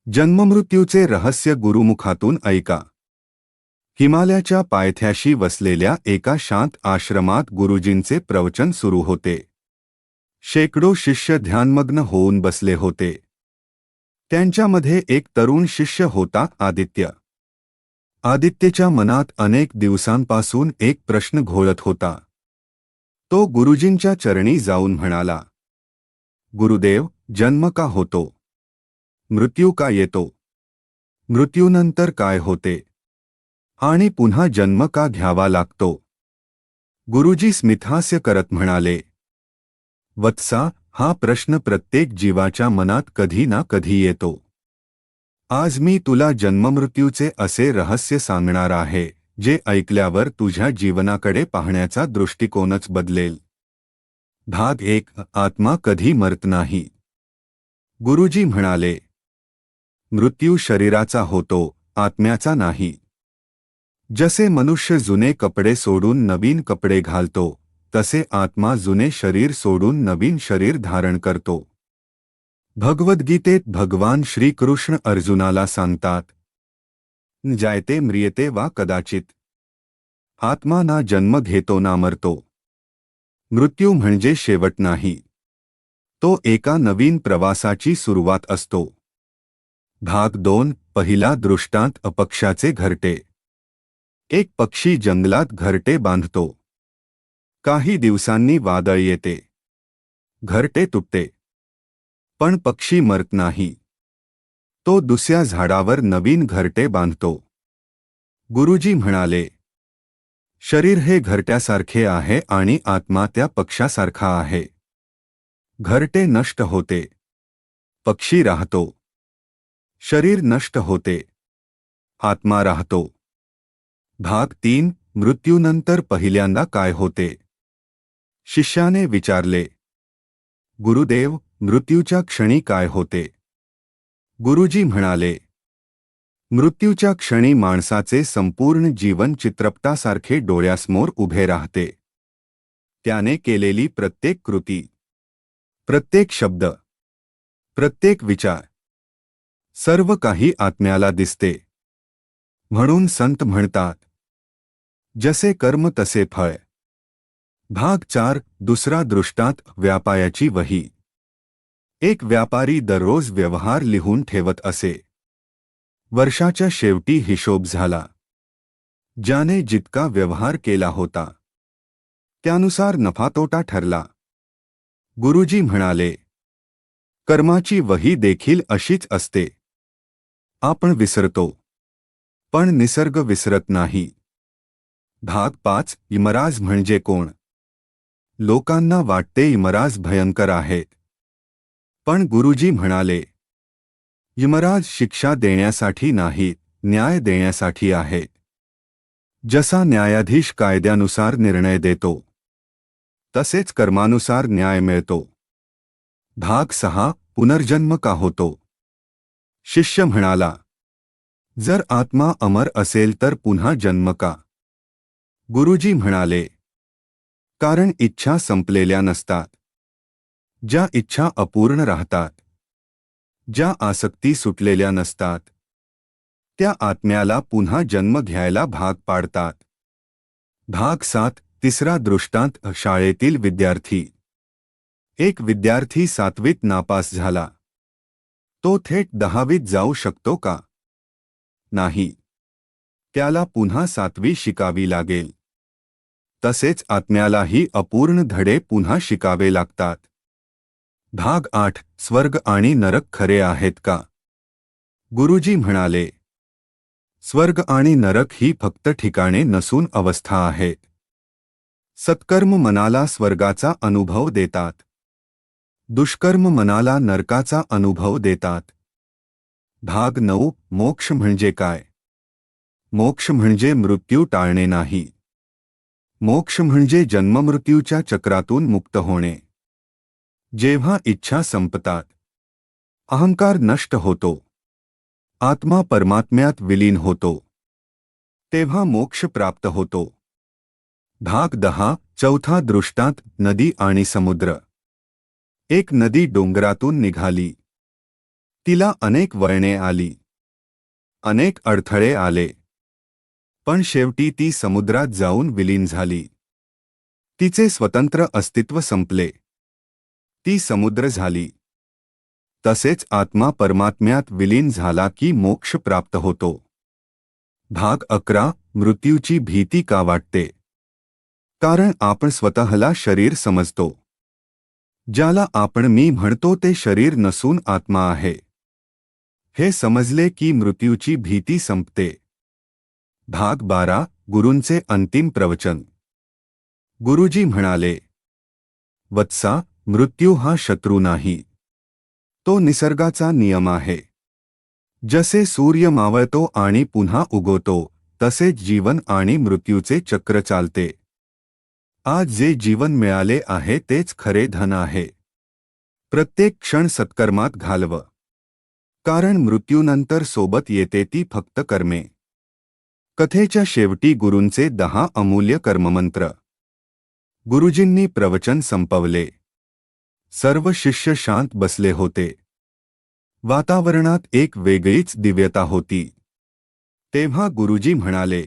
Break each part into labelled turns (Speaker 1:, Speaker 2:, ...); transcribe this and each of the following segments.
Speaker 1: जन्ममृत्यूचे रहस्य गुरुमुखातून ऐका. हिमालयाच्या पायथ्याशी वसलेल्या एका शांत आश्रमात गुरुजींचे प्रवचन सुरू होते. शेकडो शिष्य ध्यानमग्न होऊन बसले होते. त्यांच्यामध्ये एक तरुण शिष्य होता, आदित्य. आदित्यच्या मनात अनेक दिवसांपासून एक प्रश्न घोळत होता. तो गुरुजींच्या चरणी जाऊन म्हणाला, गुरुदेव, जन्म का होतो? मृत्यू का येतो? मृत्यूनंतर काय होते? आणि पुन्हा जन्म का घ्यावा लागतो? गुरुजी स्मितहास्य करत म्हणाले, वत्सा, हा प्रश्न प्रत्येक जीवाच्या मनात कधी ना कधी येतो. आज मी तुला जन्ममृत्यूचे असे रहस्य सांगणार आहे, जे ऐकल्यावर तुझ्या जीवनाकडे पाहण्याचा दृष्टिकोनच बदलेल. भाग 1. आत्मा कधी मरत नाही. गुरुजी म्हणाले, मृत्यू शरीराचा होतो, आत्म्याचा नाही. जसे मनुष्य जुने कपडे सोडून नवीन कपडे घालतो, तसे आत्मा जुने शरीर सोडून नवीन शरीर धारण करतो. भगवद्गीतेत भगवान श्रीकृष्ण अर्जुनाला सांगतात, न जायते म्रियते वा कदाचित. आत्मा ना जन्म घेतो ना मरतो. मृत्यू म्हणजे शेवट नाही. तो एका नवीन प्रवासाची सुरुवात असतो. भाग 2. पहिला दृष्टांत. अपक्षाचे घरटे. एक पक्षी जंगलात घरटे बांधतो. काही दिवसांनी वादळ येते. घरटे तुटते. पण पक्षी मरत नाही. तो दुसऱ्या झाडावर नवीन घरटे बांधतो. गुरुजी म्हणाले, शरीर हे घरट्यासारखे आहे आणि आत्मा त्या पक्षासारखा आहे. घरटे नष्ट होते, पक्षी राहतो. शरीर नष्ट होते, आत्मा राहतो. भाग 3. मृत्यूनंतर पहिल्यांदा काय होते? शिष्याने विचारले, गुरुदेव, मृत्यूच्या क्षणी काय होते? गुरुजी म्हणाले, मृत्यूच्या क्षणी माणसाचे संपूर्ण जीवन चित्रपटासारखे डोळ्यासमोर उभे राहते. त्याने केलेली प्रत्येक कृती, प्रत्येक शब्द, प्रत्येक विचार, सर्व काही आत्म्याला दिसते. म्हणून संत म्हणतात, जसे कर्म तसे फळ. भाग 4. दुसरा दृष्टांत. व्यापायाची वही. एक व्यापारी दररोज व्यवहार लिहून ठेवत असे. वर्षाच्या शेवटी हिशोब झाला. ज्याने जितका व्यवहार केला होता, त्यानुसार नफातोटा ठरला. गुरुजी म्हणाले, कर्माची वही देखील अशीच असते. आपण विसरतो, पण निसर्ग विसरत नाही. भाग 5. यमराज म्हणजे कोण? लोकांना वाटते यमराज भयंकर आहेत. पण गुरुजी म्हणाले, यमराज शिक्षा देण्यासाठी नाही, न्याय देण्यासाठी आहे. जसा न्यायाधीश कायद्यानुसार निर्णय देतो, तसेच कर्मानुसार न्याय मिळतो. भाग 6. पुनर्जन्म का होतो? शिष्य म्हणाला, जर आत्मा अमर असेल तर पुन्हा जन्म का? गुरुजी म्हणाले, कारण इच्छा संपलेल्या नसतात. ज्या इच्छा अपूर्ण राहतात, ज्या आसक्ती सुटलेल्या नसतात, त्या आत्म्याला पुन्हा जन्म घ्यायला भाग पाडतात. भाग 7. तिसरा दृष्टांत. शाळेतील विद्यार्थी. एक विद्यार्थी 7वीत नापास झाला. तो थेट 10वीत जाऊ शकतो का? नाही. त्याला पुन्हा 7वी शिकावी लागेल. तसेच आत्म्यालाही अपूर्ण धडे पुन्हा शिकावे लागतात. भाग 8. स्वर्ग आणि नरक खरे आहेत का? गुरुजी म्हणाले, स्वर्ग आणि नरक ही फक्त ठिकाणे नसून अवस्था आहेत. सत्कर्म मनाला स्वर्गाचा अनुभव देतात. दुष्कर्म मनाला नरकाचा अनुभव देतात. भाग 9. मोक्ष म्हणजे काय? मोक्ष म्हणजे मृत्यू टाळणे नाही. मोक्ष म्हणजे जन्ममृत्यूच्या चक्रातून मुक्त होणे. जेव्हा इच्छा संपतात, अहंकार नष्ट होतो, आत्मा परमात्म्यात विलीन होतो, तेव्हा मोक्ष प्राप्त होतो. भाग 10. चौथा दृष्टांत. नदी आणि समुद्र. एक नदी डोंगरातून निघाली. तिला अनेक वळणे आली, अनेक अडथळे आले, पण शेवटी ती समुद्रात जाऊन विलीन झाली. तिचे स्वतंत्र अस्तित्व संपले. ती समुद्र झाली. तसेच आत्मा परमात्म्यात विलीन झाला की मोक्ष प्राप्त होतो. भाग 11. मृत्यूची भीती का वाटते? कारण आपण स्वतःला शरीर समजतो. ज्याला आपण मी म्हणतो ते शरीर नसून आत्मा आहे. हे समजले की मृत्यूची भीती संपते. भाग 12. गुरूंचे अंतिम प्रवचन. गुरुजी म्हणाले, वत्सा, मृत्यू हा शत्रू नाही. तो निसर्गाचा नियम आहे. जसे सूर्य मावळतो आणि पुन्हा उगवतो, तसेच जीवन आणि मृत्यूचे चक्र चालते. आज जे जीवन मिळाले आहे तेच खरे धन आहे. प्रत्येक क्षण सत्कर्मात घालव. कारण मृत्यूनंतर सोबत येते ती फक्त कर्मे. कथेच्या शेवटी गुरूंचे 10 अमूल्य कर्ममंत्र. गुरुजींनी प्रवचन संपवले. सर्व शिष्य शांत बसले होते. वातावरणात एक वेगळीच दिव्यता होती. तेव्हा गुरुजी म्हणाले,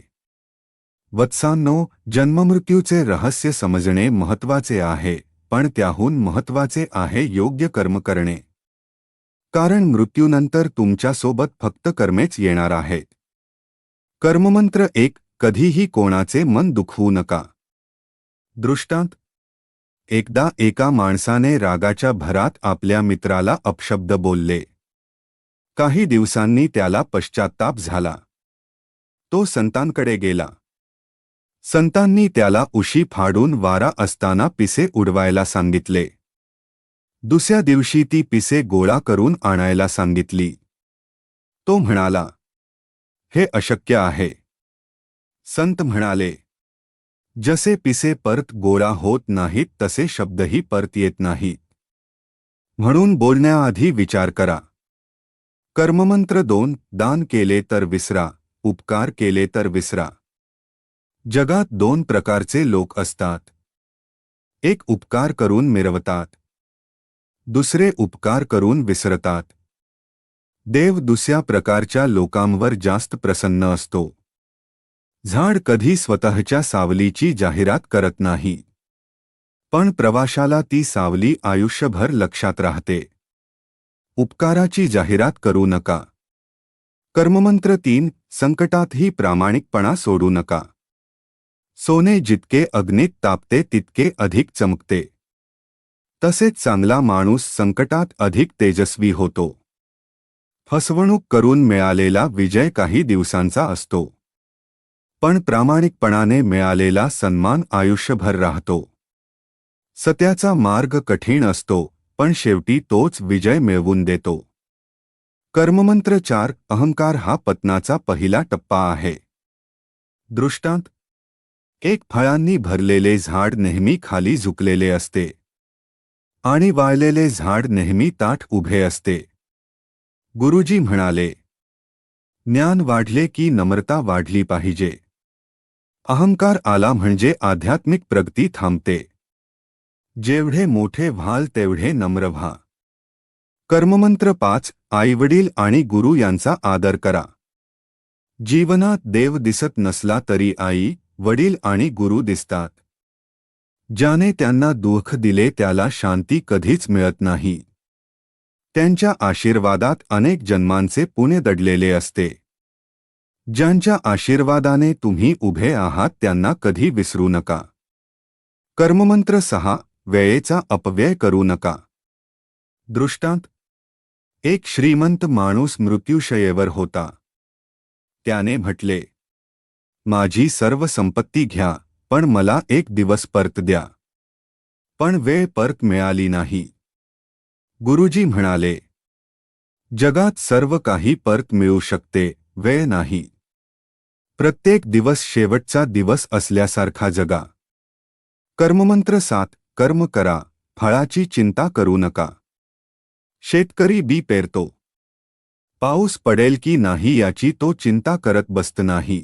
Speaker 1: वत्सांनो, जन्ममृत्यूचे रहस्य समजणे महत्त्वाचे आहे, पण त्याहून महत्त्वाचे आहे योग्य कर्म करणे. कारण मृत्यूनंतर तुमच्यासोबत फक्त कर्मेच येणार आहेत. कर्ममंत्र 1. कधीही कोणाचे मन दुखवू नका. दृष्टांत. एकदा एका माणसाने रागाच्या भरात आपल्या मित्राला अपशब्द बोलले. काही दिवसांनी त्याला पश्चात्ताप झाला. तो संतांकडे गेला. संतांनी त्याला उशी फाडून वारा असताना पिसे उडवायला सांगितले. दुसऱ्या दिवशी ती पिसे गोळा करून आणायला सांगितली. तो म्हणाला, हे अशक्य आहे. संत म्हणाले, जसे पिसे परत गोळा होत नाहीत तसे शब्दही परत येत नाहीत. म्हणून बोलण्याआधी विचार करा. कर्ममंत्र 2. दान केले तर विसरा, उपकार केले तर विसरा. जगात 2 प्रकारचे लोक असतात. एक उपकार करून मिरवतात. दुसरे उपकार करून विसरतात. देव दुसऱ्या प्रकारच्या लोकांवर जास्त प्रसन्न असतो. झाड कधी स्वतःच्या सावलीची जाहिरात करत नाही, पण प्रवाशाला ती सावली आयुष्यभर लक्षात राहते. उपकाराची जाहिरात करू नका. कर्ममंत्र 3. संकटातही प्रामाणिकपणा सोडू नका. सोने जितके अग्नीत तापते तितके अधिक चमकते. तसेच चांगला माणूस संकटात अधिक तेजस्वी होतो. फसवणूक करून मिळालेला विजय काही दिवसांचा असतो, पण प्रामाणिकपणाने मिळालेला सन्मान आयुष्यभर राहतो. सत्याचा मार्ग कठीण असतो, पण शेवटी तोच विजय मिळवून देतो. कर्ममंत्र 4. अहंकार हा पतनाचा पहिला टप्पा आहे. दृष्टांत. एक फळांनी भरलेले झाड नेहमी खाली झुकलेले असते आणि वाळलेले झाड नेहमी ताठ उभे असते. गुरुजी म्हणाले, ज्ञान वाढले की नम्रता वाढली पाहिजे. अहंकार आला म्हणजे आध्यात्मिक प्रगती थांबते. जेवढे मोठे व्हाल तेवढे नम्र व्हा. कर्ममंत्र 5. आईवडील आणि गुरु यांचा आदर करा. जीवनात देव दिसत नसला तरी आई, वडील आणि गुरु दिसतात. ज्याने त्यांना दुःख दिले त्याला शांती कधीच मिळत नाही. त्यांच्या आशीर्वादात अनेक जन्मांचे पुण्य दडलेले असते. ज्यांच्या आशीर्वादाने तुम्ही उभे आहात त्यांना कधी विसरू नका. कर्ममंत्र 6. वेळेचा अपव्यय करू नका. दृष्टांत. एक श्रीमंत माणूस मृत्यूशय्येवर होता. त्याने म्हटले, माझी सर्व संपत्ती घ्या, पण मला एक दिवस परत द्या. पण वेळ परत मिळाली नाही. गुरुजी म्हणाले, जगात सर्व काही परत मिळू शकते, वेळ नाही. प्रत्येक दिवस शेवटचा दिवस असल्यासारखा जगा. कर्ममंत्र 7. कर्म करा, फळाची चिंता करू नका. शेतकरी बी पेरतो. पाऊस पडेल की नाही याची तो चिंता करत बसत नाही.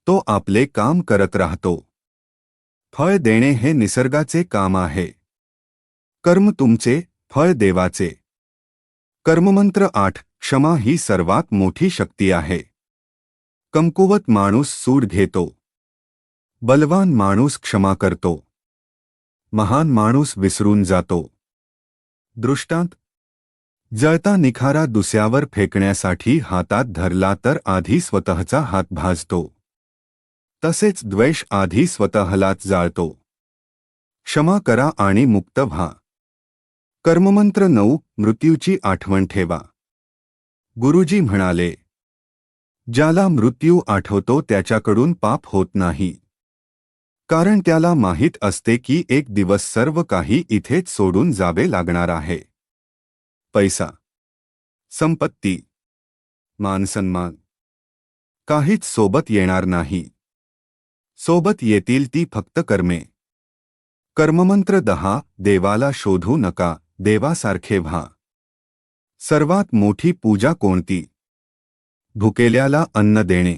Speaker 1: तो आपले काम करत राहतो. फळ देणे हे निसर्गाचे काम आहे. कर्म तुमचे, फळ देवाचे. कर्ममंत्र 8. क्षमा ही सर्वात मोठी शक्ती आहे. कमकुवत माणूस सूड घेतो. बलवान माणूस क्षमा करतो. महान माणूस विसरून जातो. दृष्टांत: जळता निखारा दुसऱ्यावर फेकण्यासाठी हातात धरला तर आधी स्वतःचा हात भाजतो. तसेच द्वेष आधी स्वतःलाच जाळतो. क्षमा करा आणि मुक्त व्हा. कर्ममंत्र 9. मृत्यूची आठवण ठेवा. गुरुजी म्हणाले, ज्याला मृत्यू आठवतो त्याच्याकडून पाप होत नाही. कारण त्याला माहीत असते की एक दिवस सर्व काही इथेच सोडून जावे लागणार आहे. पैसा, संपत्ती, मानसन्मान काहीच सोबत येणार नाही. सोबत येतील ती फक्त कर्मे. कर्ममंत्र 10. देवाला शोधू नका, देवासारखे व्हा. सर्वात मोठी पूजा कोणती? भुकेल्याला अन्न देणे,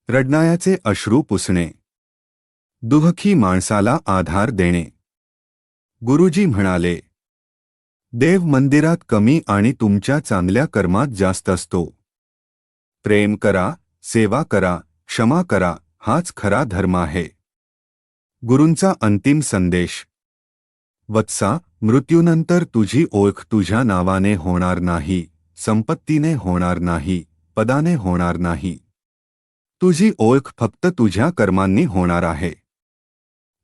Speaker 1: रडणाऱ्याचे अश्रू पुसणे, दुःखी माणसाला आधार देणे. गुरुजी म्हणाले, देव मंदिरात कमी आणि तुमच्या चांगल्या कर्मात जास्त असतो. प्रेम करा, सेवा करा, क्षमा करा, हाच खरा धर्म आहे. गुरूंचा अंतिम संदेश: वत्सा, मृत्यूनंतर तुझी ओळख तुझ्या नावाने होणार नाही, संपत्तीने होणार नाही, पदाने होणार नाही. तुझी ओळख फक्त तुझ्या कर्मांनी होणार आहे.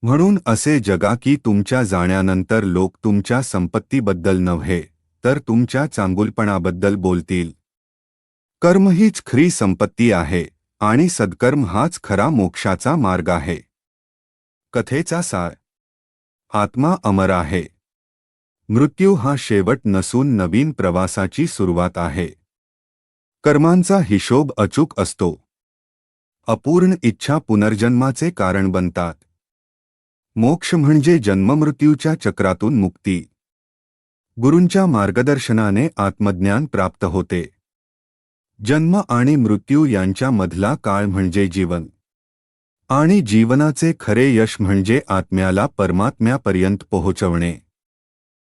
Speaker 1: म्हणून असे जगा की तुमच्या जाण्यानंतर लोक तुमच्या संपत्तीबद्दल नव्हे तर तुमच्या चांगुलपणाबद्दल बोलतील. कर्म हीच खरी संपत्ती आहे आणि सद्कर्म हाच खरा मोक्षाचा मार्ग आहे. कथेचा सार: आत्मा अमर आहे. मृत्यू हा शेवट नसून नवीन प्रवासाची सुरुवात आहे. कर्मांचा हिशोब अचूक असतो. अपूर्ण इच्छा पुनर्जन्माचे कारण बनतात. मोक्ष म्हणजे जन्ममृत्यूच्या चक्रातून मुक्ती. गुरूंच्या मार्गदर्शनाने आत्मज्ञान प्राप्त होते. जन्म आणि मृत्यू यांच्यामधला काळ म्हणजे जीवन. आणि जीवनाचे खरे यश म्हणजे आत्म्याला परमात्म्यापर्यंत पोहोचवणे.